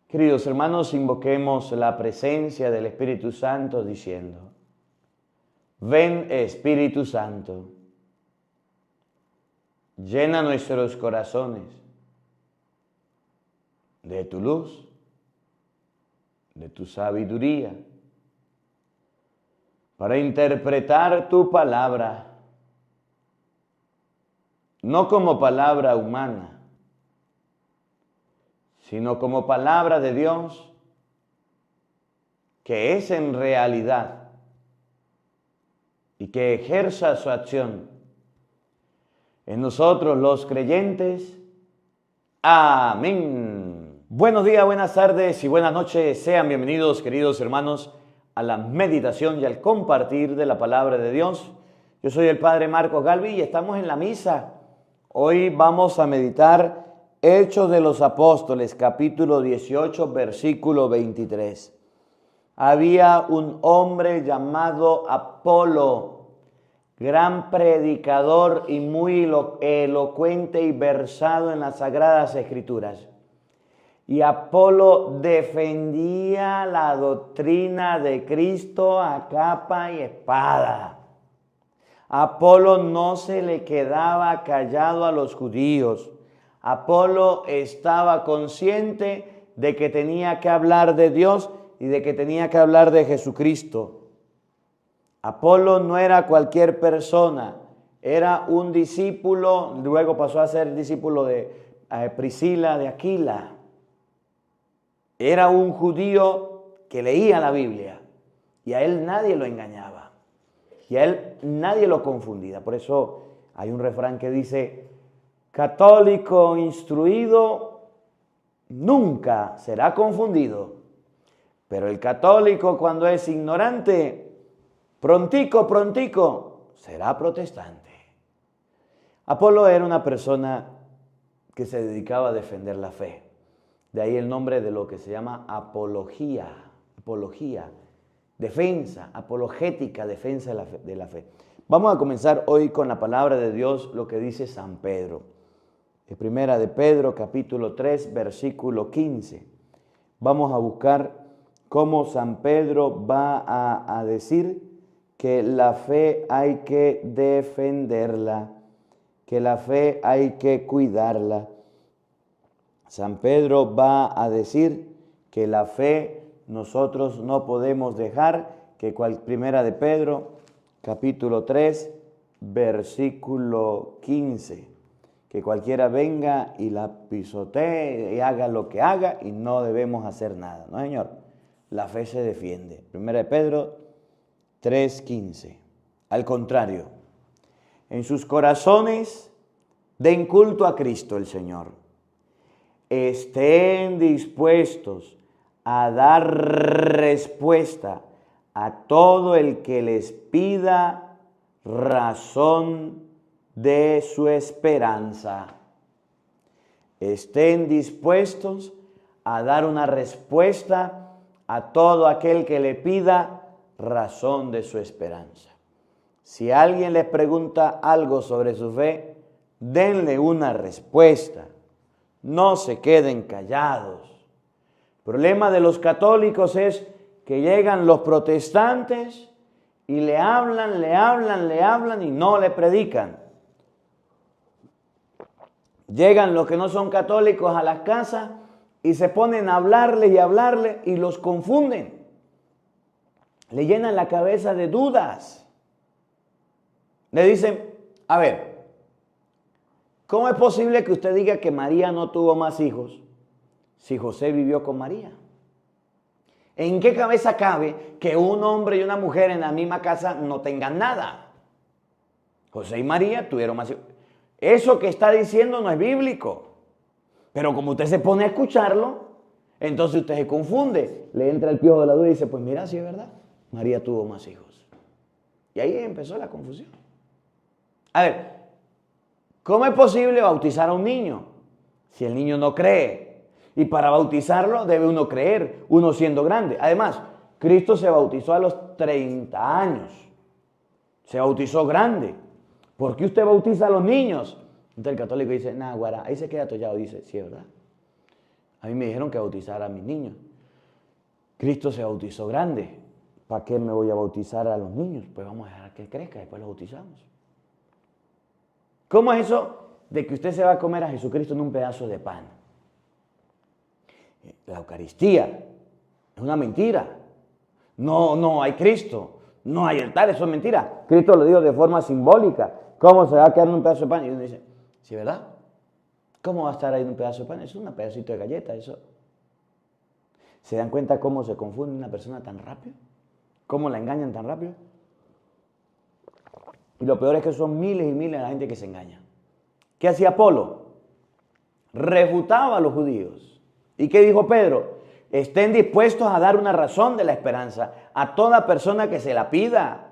Queridos hermanos, invoquemos la presencia del Espíritu Santo diciendo: ven Espíritu Santo, llena nuestros corazones de tu luz, de tu sabiduría, para interpretar tu palabra, no como palabra humana, sino como palabra de Dios, que es en realidad y que ejerza su acción en nosotros los creyentes. Amén. Buenos días, buenas tardes y buenas noches. Sean bienvenidos, queridos hermanos, a la meditación y al compartir de la palabra de Dios. Yo soy el Padre Marcos Galvi y estamos en la misa. Hoy vamos a meditar Hechos de los Apóstoles, capítulo 18, versículo 23. Había un hombre llamado Apolo, gran predicador y muy elocuente y versado en las Sagradas Escrituras. Y Apolo defendía la doctrina de Cristo a capa y espada. Apolo no se le quedaba callado a los judíos. Apolo estaba consciente de que tenía que hablar de Dios y de que tenía que hablar de Jesucristo. Apolo no era cualquier persona, era un discípulo, luego pasó a ser discípulo de Priscila de Aquila. Era un judío que leía la Biblia y a él nadie lo engañaba y a él nadie lo confundía. Por eso hay un refrán que dice: católico instruido nunca será confundido, pero el católico cuando es ignorante, prontico será protestante. Apolo era una persona que se dedicaba a defender la fe. De ahí el nombre de lo que se llama apología, defensa, apologética, defensa de la fe. Vamos a comenzar hoy con la palabra de Dios, lo que dice San Pedro. En Primera de Pedro, capítulo 3, versículo 15. Vamos a buscar cómo San Pedro va a decir que la fe hay que defenderla, que la fe hay que cuidarla. San Pedro va a decir que la fe nosotros no podemos dejar, que Primera de Pedro, capítulo 3, versículo 15, que cualquiera venga y la pisotee y haga lo que haga y no debemos hacer nada. No, señor, la fe se defiende. Primera de Pedro 3, 15. Al contrario, en sus corazones den culto a Cristo el Señor. Estén dispuestos a dar respuesta a todo el que les pida razón de su esperanza. Estén dispuestos a dar una respuesta a todo aquel que le pida razón de su esperanza. Si alguien les pregunta algo sobre su fe, denle una respuesta. No se queden callados. El problema de los católicos es que llegan los protestantes y le hablan y no le predican. Llegan los que no son católicos a las casas y se ponen a hablarle y los confunden. Le llenan la cabeza de dudas. Le dicen: a ver, ¿cómo es posible que usted diga que María no tuvo más hijos si José vivió con María? ¿En qué cabeza cabe que un hombre y una mujer en la misma casa no tengan nada? José y María tuvieron más hijos. Eso que está diciendo no es bíblico. Pero como usted se pone a escucharlo, entonces usted se confunde. Le entra el piojo de la duda y dice: pues mira, sí es verdad, María tuvo más hijos. Y ahí empezó la confusión. A ver, ¿cómo es posible bautizar a un niño si el niño no cree? Y para bautizarlo debe uno creer, uno siendo grande. Además, Cristo se bautizó a los 30 años. Se bautizó grande. ¿Por qué usted bautiza a los niños? Entonces el católico dice: nah, guará, ahí se queda atollado. Dice: sí, es verdad. A mí me dijeron que bautizara a mis niños. Cristo se bautizó grande. ¿Para qué me voy a bautizar a los niños? Pues vamos a dejar que crezca, después los bautizamos. ¿Cómo es eso de que usted se va a comer a Jesucristo en un pedazo de pan? La Eucaristía es una mentira. No hay Cristo, no hay altar, eso es mentira. Cristo lo dijo de forma simbólica. ¿Cómo se va a quedar en un pedazo de pan? Y uno dice, ¿sí, verdad? ¿Cómo va a estar ahí en un pedazo de pan? Es un pedacito de galleta, eso. ¿Se dan cuenta cómo se confunde una persona tan rápido? ¿Cómo la engañan tan rápido? Y lo peor es que son miles y miles de la gente que se engaña. ¿Qué hacía Apolo? Refutaba a los judíos. ¿Y qué dijo Pedro? Estén dispuestos a dar una razón de la esperanza a toda persona que se la pida.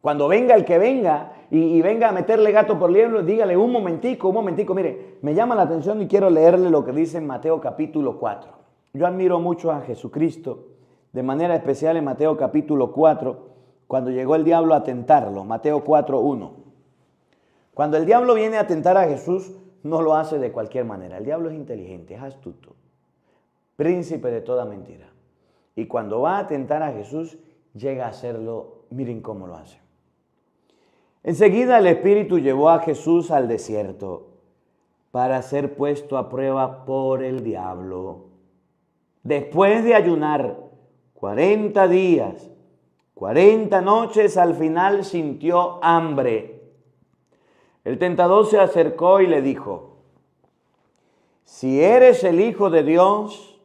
Cuando venga el que venga y venga a meterle gato por liebre, dígale un momentico. Mire, me llama la atención y quiero leerle lo que dice en Mateo capítulo 4. Yo admiro mucho a Jesucristo, de manera especial en Mateo capítulo 4, cuando llegó el diablo a tentarlo. Mateo 4:1. Cuando el diablo viene a tentar a Jesús, no lo hace de cualquier manera. El diablo es inteligente, es astuto, príncipe de toda mentira. Y cuando va a tentar a Jesús, llega a hacerlo, miren cómo lo hace. Enseguida el Espíritu llevó a Jesús al desierto para ser puesto a prueba por el diablo. Después de ayunar 40 días, 40 noches, al final sintió hambre. El tentador se acercó y le dijo, si eres el Hijo de Dios,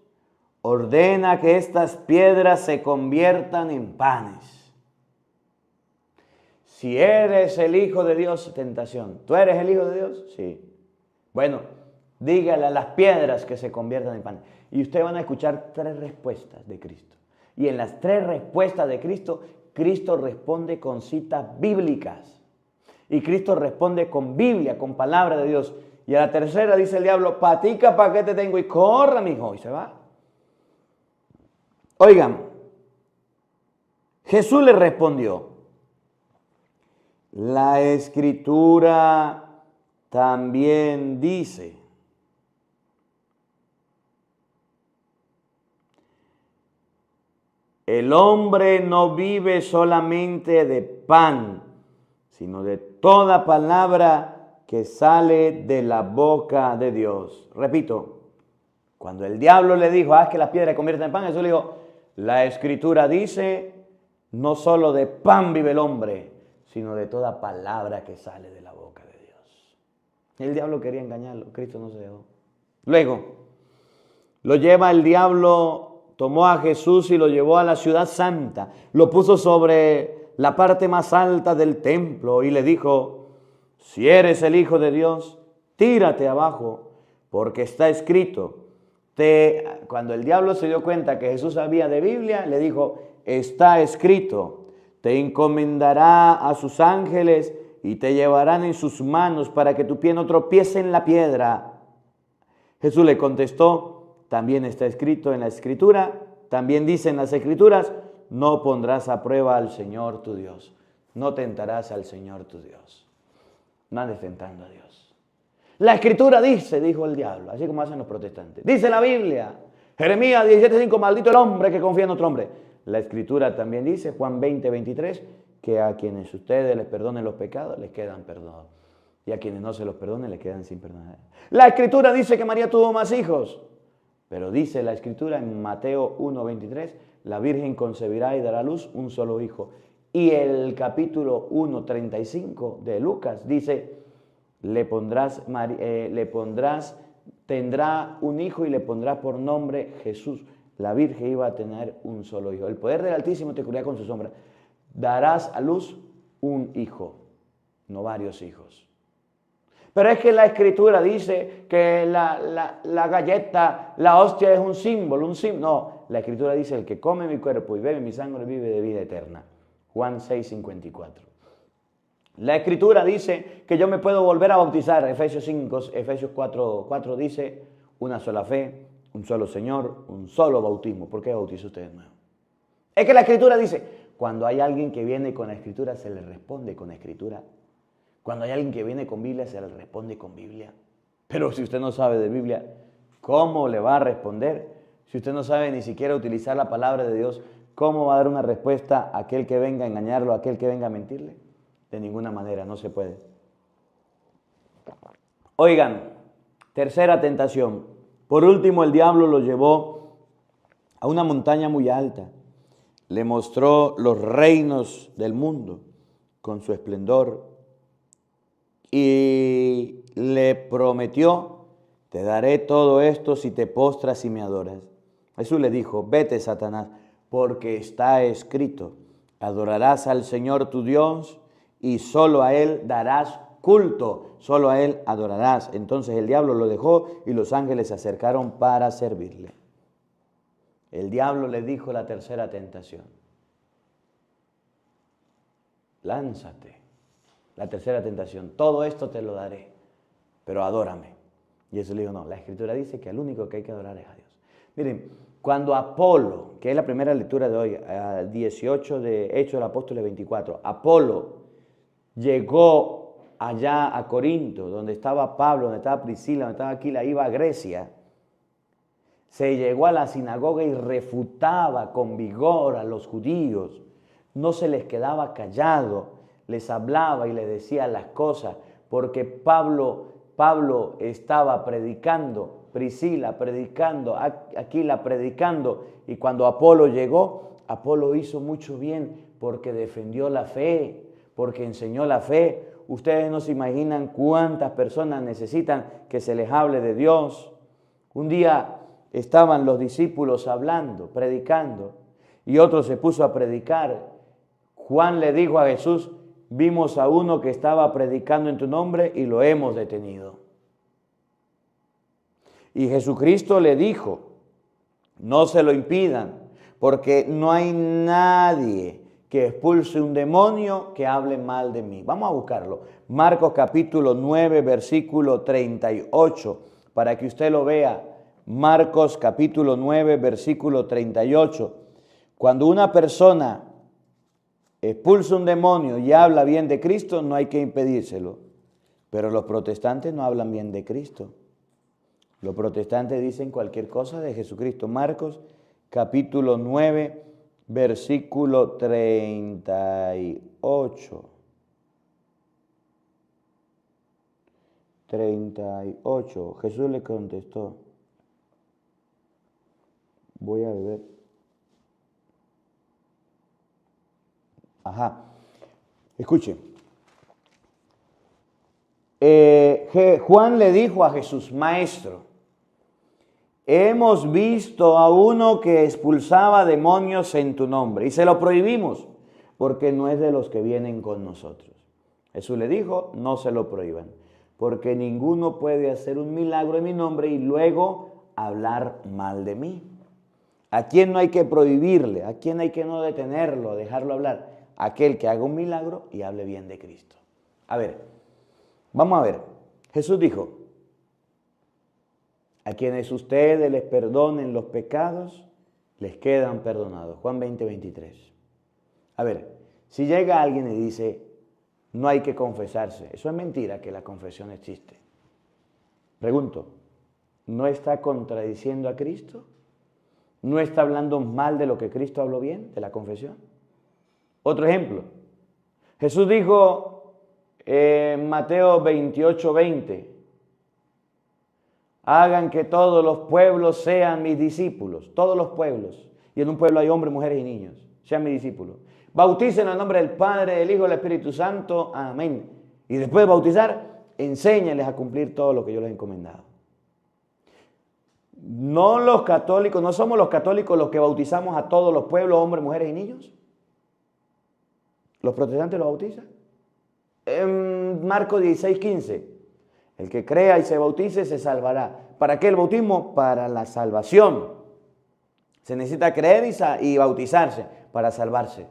ordena que estas piedras se conviertan en panes. Si eres el Hijo de Dios, tentación. ¿Tú eres el Hijo de Dios? Sí. Bueno, dígale a las piedras que se conviertan en panes. Y ustedes van a escuchar 3 respuestas de Cristo. Y en las 3 respuestas de Cristo, Cristo responde con citas bíblicas. Y Cristo responde con Biblia, con palabra de Dios. Y a la tercera dice el diablo, patica, ¿para qué te tengo? Y corra, mijo, y se va. Oigan, Jesús le respondió, la Escritura también dice, el hombre no vive solamente de pan, sino de toda palabra que sale de la boca de Dios. Repito, cuando el diablo le dijo, haz que las piedras se conviertan en pan, Jesús le dijo, la Escritura dice, no solo de pan vive el hombre, sino de toda palabra que sale de la boca de Dios. El diablo quería engañarlo, Cristo no se dejó. Luego, lo lleva el diablo, tomó a Jesús y lo llevó a la ciudad santa, lo puso sobre la parte más alta del templo y le dijo, si eres el Hijo de Dios, tírate abajo, porque está escrito. Cuando el diablo se dio cuenta que Jesús sabía de Biblia, le dijo, está escrito, te encomendará a sus ángeles y te llevarán en sus manos para que tu pie no tropiece en la piedra. Jesús le contestó, también está escrito en la Escritura, también dice en las Escrituras, no pondrás a prueba al Señor tu Dios, no tentarás al Señor tu Dios. No andes tentando a Dios. La Escritura dice, dijo el diablo, así como hacen los protestantes. Dice la Biblia, Jeremías 17:5, maldito el hombre que confía en otro hombre. La Escritura también dice, Juan 20:23, que a quienes ustedes les perdonen los pecados, les quedan perdonados. Y a quienes no se los perdonen, les quedan sin perdonar. La Escritura dice que María tuvo más hijos. Pero dice la Escritura en Mateo 1:23, la Virgen concebirá y dará a luz un solo hijo. Y el capítulo 1:35 de Lucas dice, tendrá un hijo y le pondrá por nombre Jesús. La Virgen iba a tener un solo hijo. El poder del Altísimo te cubrirá con su sombra. Darás a luz un hijo, no varios hijos. Pero es que la Escritura dice que la galleta, la hostia es un símbolo, No, la Escritura dice, el que come mi cuerpo y bebe mi sangre vive de vida eterna. Juan 6:54. La Escritura dice que yo me puedo volver a bautizar. Efesios 4 dice, una sola fe, un solo Señor, un solo bautismo. ¿Por qué bautiza usted de nuevo? Es que la Escritura dice, cuando hay alguien que viene con la Escritura, se le responde con la Escritura. Cuando hay alguien que viene con Biblia, se le responde con Biblia. Pero si usted no sabe de Biblia, ¿Cómo le va a responder? Si usted no sabe ni siquiera utilizar la palabra de Dios, ¿cómo va a dar una respuesta a aquel que venga a engañarlo, a aquel que venga a mentirle? De ninguna manera, no se puede. Oigan, tercera tentación. Por último, el diablo lo llevó a una montaña muy alta. Le mostró los reinos del mundo con su esplendor y le prometió: te daré todo esto si te postras y me adoras. Jesús le dijo: vete, Satanás, porque está escrito: adorarás al Señor tu Dios y solo a Él darás culto, solo a Él adorarás. Entonces el diablo lo dejó y los ángeles se acercaron para servirle. El diablo le dijo la tercera tentación: lánzate. La tercera tentación: todo esto te lo daré, pero adórame. Y Jesús le dijo: no, la Escritura dice que al único que hay que adorar es a Dios. Miren, cuando Apolo, que es la primera lectura de hoy, 18 de Hechos del Apóstol 24, Apolo llegó allá a Corinto, donde estaba Pablo, donde estaba Priscila, donde estaba Aquila, iba a Grecia, se llegó a la sinagoga y refutaba con vigor a los judíos, no se les quedaba callado, les hablaba y les decía las cosas, porque Pablo estaba predicando, Priscila predicando, Aquila predicando, y cuando Apolo llegó, Apolo hizo mucho bien porque defendió la fe, porque enseñó la fe. Ustedes no se imaginan cuántas personas necesitan que se les hable de Dios. Un día estaban los discípulos hablando, predicando, y otro se puso a predicar. Juan le dijo a Jesús: vimos a uno que estaba predicando en tu nombre y lo hemos detenido. Y Jesucristo le dijo: no se lo impidan, porque no hay nadie que expulse un demonio que hable mal de mí. Vamos a buscarlo. Marcos capítulo 9, versículo 38, para que usted lo vea. Marcos capítulo 9, versículo 38. Cuando una persona expulsa un demonio y habla bien de Cristo, no hay que impedírselo. Pero los protestantes no hablan bien de Cristo. Los protestantes dicen cualquier cosa de Jesucristo. Marcos capítulo 9, versículo 38. 38. Jesús le contestó: voy a beber. Escuchen. Juan le dijo a Jesús: maestro, hemos visto a uno que expulsaba demonios en tu nombre y se lo prohibimos porque no es de los que vienen con nosotros. Jesús le dijo: no se lo prohíban, porque ninguno puede hacer un milagro en mi nombre y luego hablar mal de mí. ¿A quién no hay que prohibirle? ¿A quién hay que no detenerlo, dejarlo hablar? Aquel que haga un milagro y hable bien de Cristo. A ver, vamos a ver. Jesús dijo: a quienes ustedes les perdonen los pecados, les quedan perdonados. Juan 20, 23. A ver, si llega alguien y dice: no hay que confesarse, eso es mentira que la confesión existe. Pregunto, ¿no está contradiciendo a Cristo? ¿No está hablando mal de lo que Cristo habló bien, de la confesión? Otro ejemplo. Jesús dijo en Mateo 28, 20: hagan que todos los pueblos sean mis discípulos, todos los pueblos. Y en un pueblo hay hombres, mujeres y niños. Sean mis discípulos. Bauticen en el nombre del Padre, del Hijo y del Espíritu Santo. Amén. Y después de bautizar, enséñenles a cumplir todo lo que yo les he encomendado. No los católicos, no somos los católicos los que bautizamos a todos los pueblos, hombres, mujeres y niños. ¿Los protestantes lo bautizan? En Marcos 16, 15. El que crea y se bautice se salvará. ¿Para qué el bautismo? Para la salvación. Se necesita creer y bautizarse para salvarse.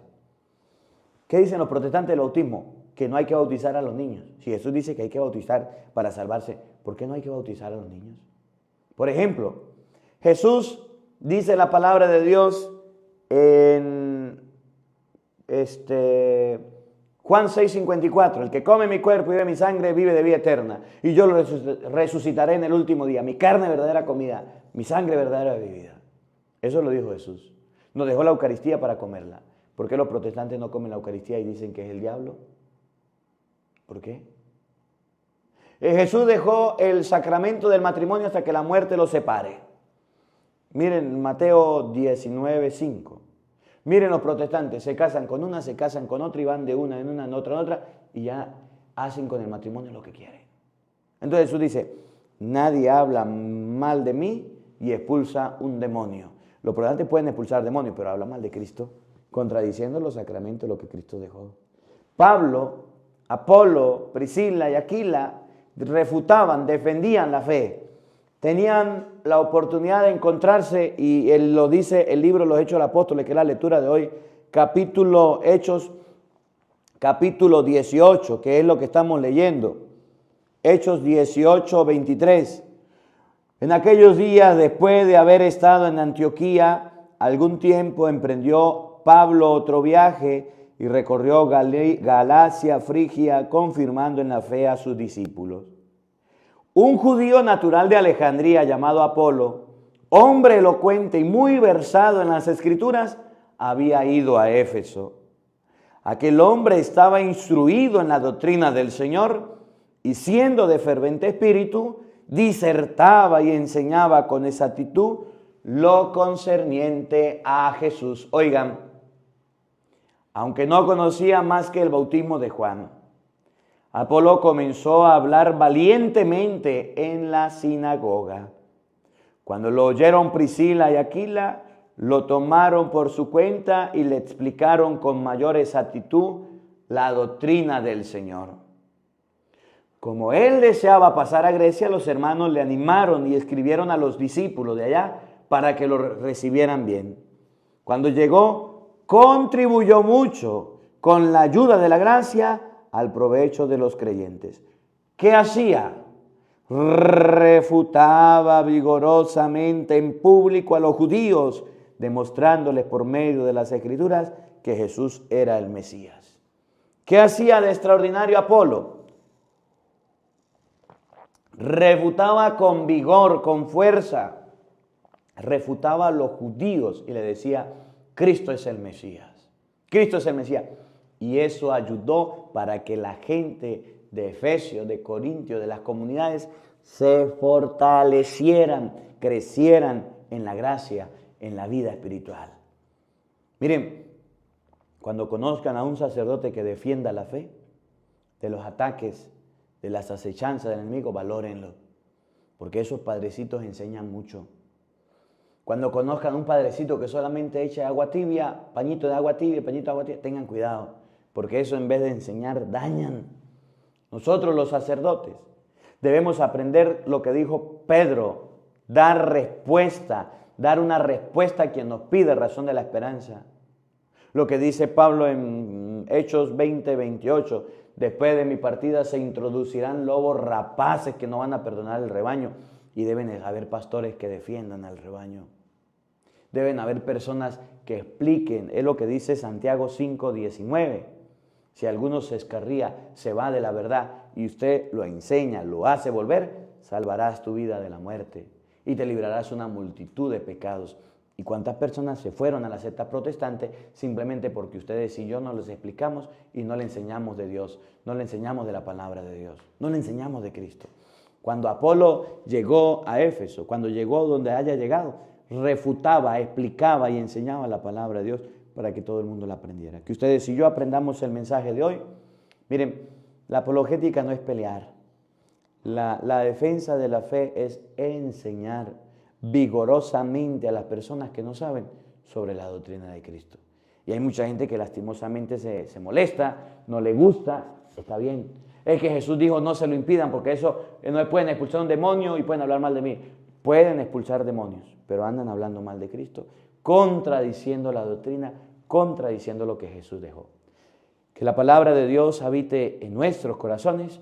¿Qué dicen los protestantes del bautismo? Que no hay que bautizar a los niños. Si Jesús dice que hay que bautizar para salvarse, ¿por qué no hay que bautizar a los niños? Por ejemplo, Jesús dice la palabra de Dios en Juan 6:54, el que come mi cuerpo y bebe mi sangre vive de vida eterna, y yo lo resucitaré en el último día. Mi carne verdadera comida, mi sangre verdadera bebida. Eso lo dijo Jesús. Nos dejó la Eucaristía para comerla. ¿Por qué los protestantes no comen la Eucaristía y dicen que es el diablo? ¿Por qué? Jesús dejó el sacramento del matrimonio hasta que la muerte los separe. Miren Mateo 19:5. Miren los protestantes, se casan con una, se casan con otra y van de una en otra y ya hacen con el matrimonio lo que quieren. Entonces Jesús dice, nadie habla mal de mí y expulsa un demonio. Los protestantes pueden expulsar demonios, pero hablan mal de Cristo, contradiciendo los sacramentos, lo que Cristo dejó. Pablo, Apolo, Priscila y Aquila refutaban, defendían la fe. Tenían la oportunidad de encontrarse, y él lo dice el libro Los Hechos de los Apóstoles, que es la lectura de hoy, Hechos, capítulo 18, que es lo que estamos leyendo. Hechos 18:23. En aquellos días, después de haber estado en Antioquía algún tiempo, emprendió Pablo otro viaje y recorrió Galacia, Frigia, confirmando en la fe a sus discípulos. Un judío natural de Alejandría llamado Apolo, hombre elocuente y muy versado en las Escrituras, había ido a Éfeso. Aquel hombre estaba instruido en la doctrina del Señor y, siendo de ferviente espíritu, disertaba y enseñaba con exactitud lo concerniente a Jesús. Oigan, aunque no conocía más que el bautismo de Juan, Apolo comenzó a hablar valientemente en la sinagoga. Cuando lo oyeron Priscila y Aquila, lo tomaron por su cuenta y le explicaron con mayor exactitud la doctrina del Señor. Como él deseaba pasar a Grecia, los hermanos le animaron y escribieron a los discípulos de allá para que lo recibieran bien. Cuando llegó, contribuyó mucho con la ayuda de la gracia al provecho de los creyentes. ¿Qué hacía? Refutaba vigorosamente en público a los judíos, demostrándoles por medio de las Escrituras que Jesús era el Mesías. ¿Qué hacía de extraordinario Apolo? Refutaba con vigor, con fuerza, refutaba a los judíos y le decía, Cristo es el Mesías. Cristo es el Mesías. Y eso ayudó para que la gente de Efesios, de Corintios, de las comunidades, se fortalecieran, crecieran en la gracia, en la vida espiritual. Miren, cuando conozcan a un sacerdote que defienda la fe, de los ataques, de las acechanzas del enemigo, valórenlo, porque esos padrecitos enseñan mucho. Cuando conozcan a un padrecito que solamente echa agua tibia, pañito de agua tibia, tengan cuidado, porque eso en vez de enseñar, dañan. Nosotros los sacerdotes debemos aprender lo que dijo Pedro, dar respuesta, dar una respuesta a quien nos pide razón de la esperanza. Lo que dice Pablo en Hechos 20:28, después de mi partida se introducirán lobos rapaces que no van a perdonar el rebaño, y deben haber pastores que defiendan al rebaño. Deben haber personas que expliquen, es lo que dice Santiago 5:19. Si alguno se escarría, se va de la verdad y usted lo enseña, lo hace volver, salvarás tu vida de la muerte y te librarás una multitud de pecados. ¿Y cuántas personas se fueron a la secta protestante simplemente porque ustedes y yo no les explicamos y no le enseñamos de Dios, no le enseñamos de la palabra de Dios, no le enseñamos de Cristo? Cuando Apolo llegó a Éfeso, cuando llegó donde haya llegado, refutaba, explicaba y enseñaba la palabra de Dios para que todo el mundo la aprendiera. Que ustedes y yo aprendamos el mensaje de hoy. Miren, la apologética no es pelear. La defensa de la fe es enseñar vigorosamente a las personas que no saben sobre la doctrina de Cristo. Y hay mucha gente que lastimosamente se molesta, no le gusta, está bien. Es que Jesús dijo no se lo impidan porque eso no pueden expulsar un demonio y pueden hablar mal de mí. Pueden expulsar demonios, pero andan hablando mal de Cristo, contradiciendo la doctrina, contradiciendo lo que Jesús dejó. Que la palabra de Dios habite en nuestros corazones.